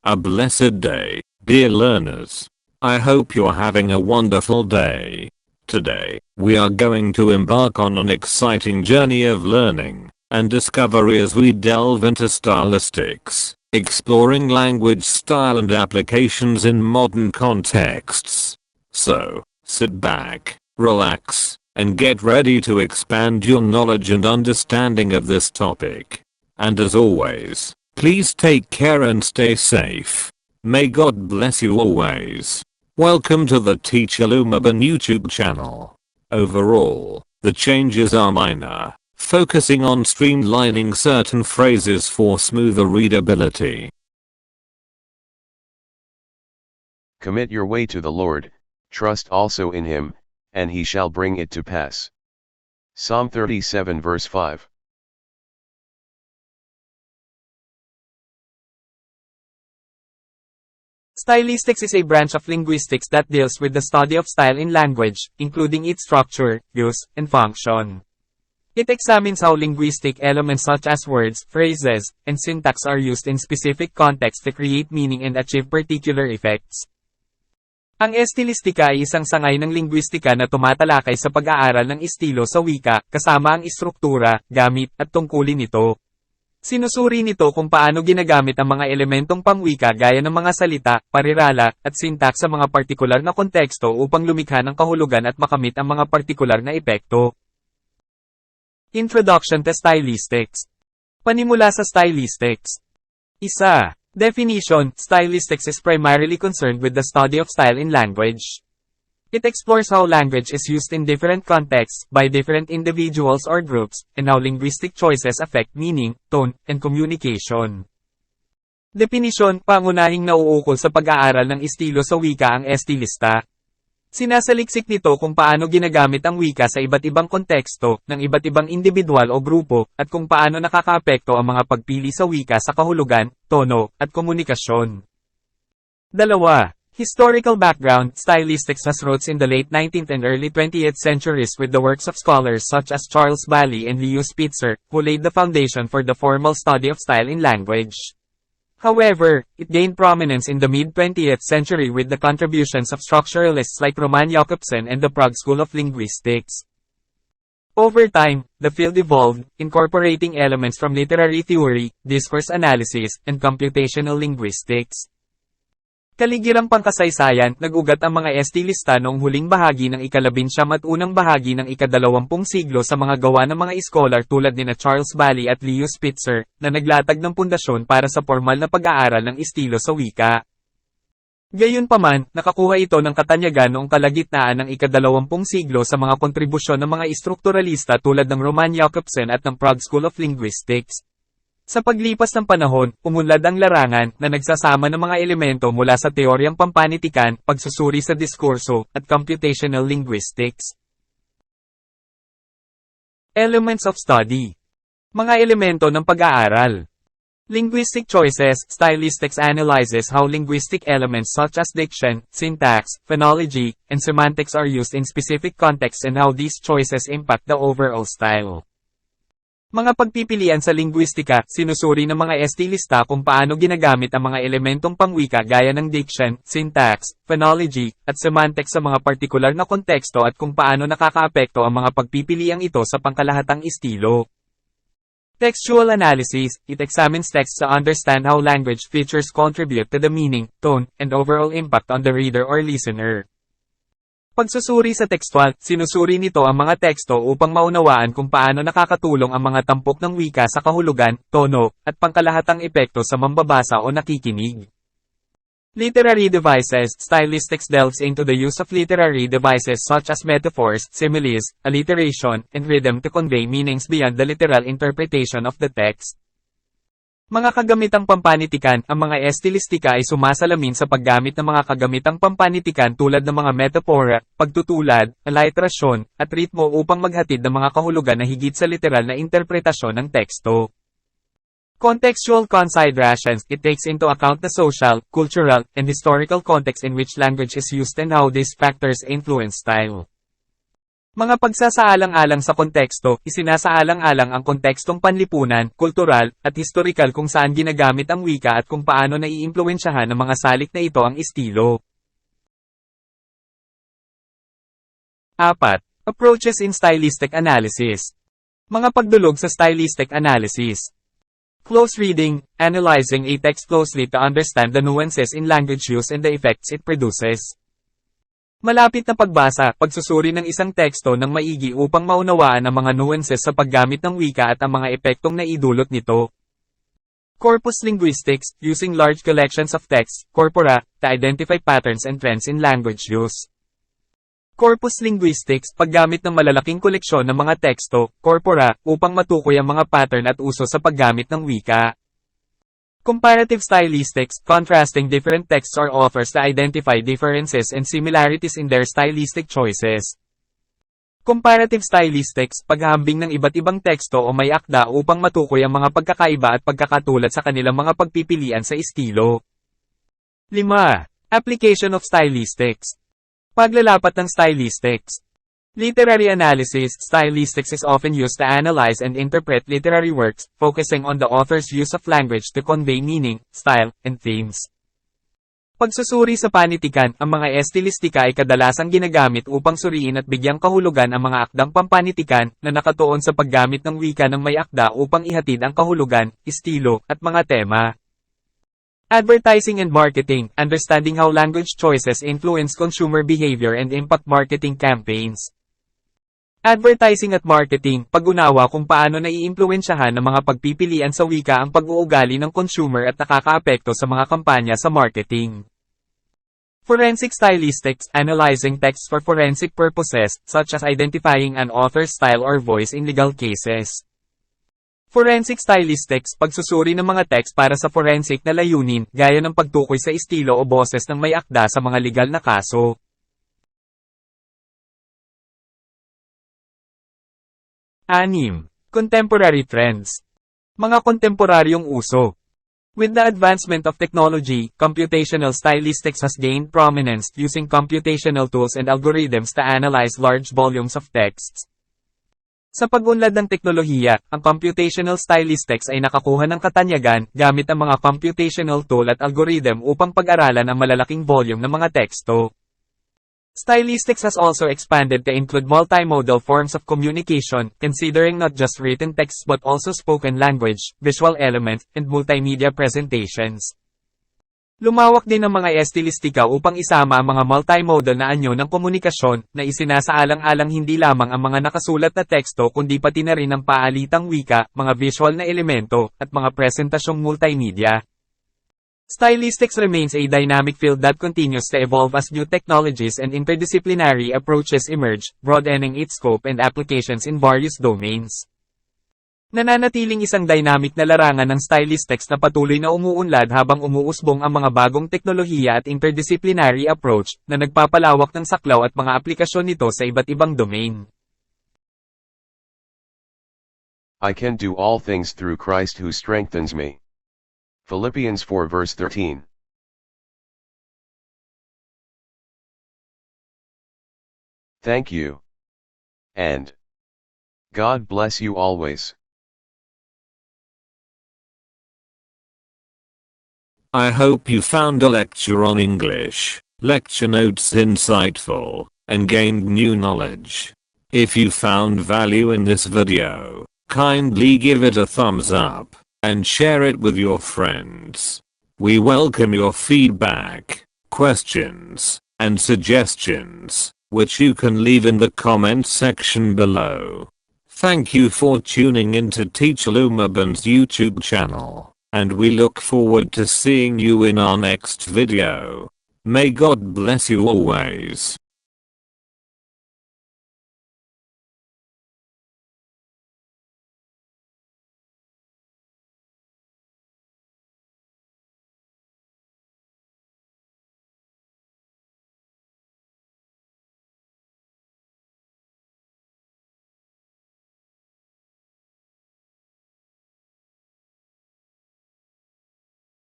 A blessed day, dear learners. I hope you're having a wonderful day. Today, we are going to embark on an exciting journey of learning and discovery as we delve into stylistics, exploring language style and applications in modern contexts. So, sit back, relax, and get ready to expand your knowledge and understanding of this topic. And as always, please take care and stay safe. May God bless you always. Welcome to the Teacher Lumaban YouTube channel. Overall, the changes are minor, focusing on streamlining certain phrases for smoother readability. Commit your way to the Lord, trust also in him, and he shall bring it to pass. Psalm 37 verse 5. Stylistics is a branch of linguistics that deals with the study of style in language, including its structure, use, and function. It examines how linguistic elements such as words, phrases, and syntax are used in specific contexts to create meaning and achieve particular effects. Ang estilistika ay isang sangay ng linguistika na tumatalakay sa pag-aaral ng estilo sa wika, kasama ang istruktura, gamit, at tungkulin nito. Sinusuri nito kung paano ginagamit ang mga elementong pangwika gaya ng mga salita, parirala, at syntax sa mga partikular na konteksto upang lumikha ng kahulugan at makamit ang mga partikular na epekto. Introduction to Stylistics. Panimula sa Stylistics. 1. Definition: Stylistics is primarily concerned with the study of style in language. It explores how language is used in different contexts, by different individuals or groups, and how linguistic choices affect meaning, tone, and communication. Definisyon: pangunahing nauukol sa pag-aaral ng estilo sa wika ang estilista. Sinasaliksik nito kung paano ginagamit ang wika sa iba't ibang konteksto, ng iba't ibang individual o grupo, at kung paano nakakaapekto ang mga pagpili sa wika sa kahulugan, tono, at komunikasyon. 2. Historical background: Stylistics has roots in the late 19th and early 20th centuries with the works of scholars such as Charles Bailey and Leo Spitzer, who laid the foundation for the formal study of style in language. However, it gained prominence in the mid-20th century with the contributions of structuralists like Roman Jakobson and the Prague School of Linguistics. Over time, the field evolved, incorporating elements from literary theory, discourse analysis, and computational linguistics. Kaligirang pangkasaysayan, nag-ugat ang mga estilista noong huling bahagi ng ika-19 at unang bahagi ng ika-20 siglo sa mga gawa ng mga iskolar tulad nina Charles Bailey at Leo Spitzer, na naglatag ng pundasyon para sa formal na pag-aaral ng estilo sa wika. Gayunpaman, nakakuha ito ng katanyagan noong kalagitnaan ng ika-20 siglo sa mga kontribusyon ng mga istrukturalista tulad ng Roman Jakobson at ng Prague School of Linguistics. Sa paglipas ng panahon, umunlad ang larangan na nagsasama ng mga elemento mula sa teoryang pampanitikan, pagsusuri sa diskurso, at computational linguistics. Elements of study. Mga elemento ng pag-aaral. Linguistic choices: Stylistics analyzes how linguistic elements such as diction, syntax, phonology, and semantics are used in specific contexts and how these choices impact the overall style. Mga pagpipilian sa linguistika: sinusuri ng mga estilista kung paano ginagamit ang mga elementong pangwika gaya ng diction, syntax, phonology, at semantics sa mga partikular na konteksto at kung paano nakakaapekto ang mga pagpipiliang ito sa pangkalahatang estilo. Textual analysis: it examines text to understand how language features contribute to the meaning, tone, and overall impact on the reader or listener. Pagsusuri sa tekstual: sinusuri nito ang mga teksto upang maunawaan kung paano nakakatulong ang mga tampok ng wika sa kahulugan, tono, at pangkalahatang epekto sa mambabasa o nakikinig. Literary devices: Stylistics delves into the use of literary devices such as metaphors, similes, alliteration, and rhythm to convey meanings beyond the literal interpretation of the text. Mga kagamitang pampanitikan: ang mga estilistika ay sumasalamin sa paggamit ng mga kagamitang pampanitikan tulad ng mga metapora, pagtutulad, alliteration, at ritmo upang maghatid ng mga kahulugan na higit sa literal na interpretasyon ng teksto. Contextual considerations: it takes into account the social, cultural, and historical context in which language is used and how these factors influence style. Mga pagsasaalang-alang sa konteksto, isinasaalang-alang ang kontekstong panlipunan, kultural, at historikal kung saan ginagamit ang wika at kung paano naiimpluwensyahan ng mga salik na ito ang estilo. 4. Approaches in stylistic analysis. Mga pagdulog sa stylistic analysis. Close reading, analyzing a text closely to understand the nuances in language use and the effects it produces. Malapit na pagbasa, pagsusuri ng isang teksto ng maigi upang maunawaan ang mga nuances sa paggamit ng wika at ang mga epektong naidulot nito. Corpus linguistics, using large collections of texts, corpora, to identify patterns and trends in language use. Corpus linguistics, paggamit ng malalaking koleksyon ng mga teksto, corpora, upang matukoy ang mga pattern at uso sa paggamit ng wika. Comparative stylistics, contrasting different texts or authors to identify differences and similarities in their stylistic choices. Comparative stylistics, paghahambing ng iba't ibang teksto o may akda upang matukoy ang mga pagkakaiba at pagkakatulad sa kanilang mga pagpipilian sa estilo. 5. Application of stylistics. Paglalapat ng stylistics. Literary analysis, stylistics is often used to analyze and interpret literary works, focusing on the author's use of language to convey meaning, style, and themes. Pagsusuri sa panitikan, ang mga estilistika ay kadalasang ginagamit upang suriin at bigyang kahulugan ang mga akdang pampanitikan na nakatuon sa paggamit ng wika ng may akda upang ihatid ang kahulugan, estilo, at mga tema. Advertising and marketing, understanding how language choices influence consumer behavior and impact marketing campaigns. Advertising at marketing, pag-unawa kung paano naiimpluwensyahan ng mga pagpipilian sa wika ang pag-uugali ng consumer at nakakaapekto sa mga kampanya sa marketing. Forensic stylistics, analyzing texts for forensic purposes, such as identifying an author's style or voice in legal cases. Forensic stylistics, pagsusuri ng mga text para sa forensic na layunin, gaya ng pagtukoy sa estilo o boses ng may akda sa mga legal na kaso. 6. Contemporary trends. Mga kontemporaryong uso. With the advancement of technology, computational stylistics has gained prominence, using computational tools and algorithms to analyze large volumes of texts. Sa pag-unlad ng teknolohiya, ang computational stylistics ay nakakuha ng katanyagan gamit ang mga computational tool at algorithm upang pag-aralan ang malalaking volume ng mga teksto. Stylistics has also expanded to include multimodal forms of communication, considering not just written texts but also spoken language, visual elements, and multimedia presentations. Lumawak din ang mga estilistika upang isama ang mga multimodal na anyo ng komunikasyon, na isinasaalang-alang hindi lamang ang mga nakasulat na teksto kundi pati na rin ang paalitang wika, mga visual na elemento, at mga presentasyong multimedia. Stylistics remains a dynamic field that continues to evolve as new technologies and interdisciplinary approaches emerge, broadening its scope and applications in various domains. Nananatiling isang dynamic na larangan ng stylistics na patuloy na umuunlad habang umuusbong ang mga bagong teknolohiya at interdisciplinary approach, na nagpapalawak ng saklaw at mga aplikasyon nito sa iba't ibang domain. I can do all things through Christ who strengthens me. Philippians 4 verse 13. Thank you. And God bless you always. I hope you found a lecture on English, lecture notes insightful, and gained new knowledge. If you found value in this video, kindly give it a thumbs up, and share it with your friends. We welcome your feedback, questions, and suggestions, which you can leave in the comment section below. Thank you for tuning into Teacher Lumaban's YouTube channel, and we look forward to seeing you in our next video. May God bless you always.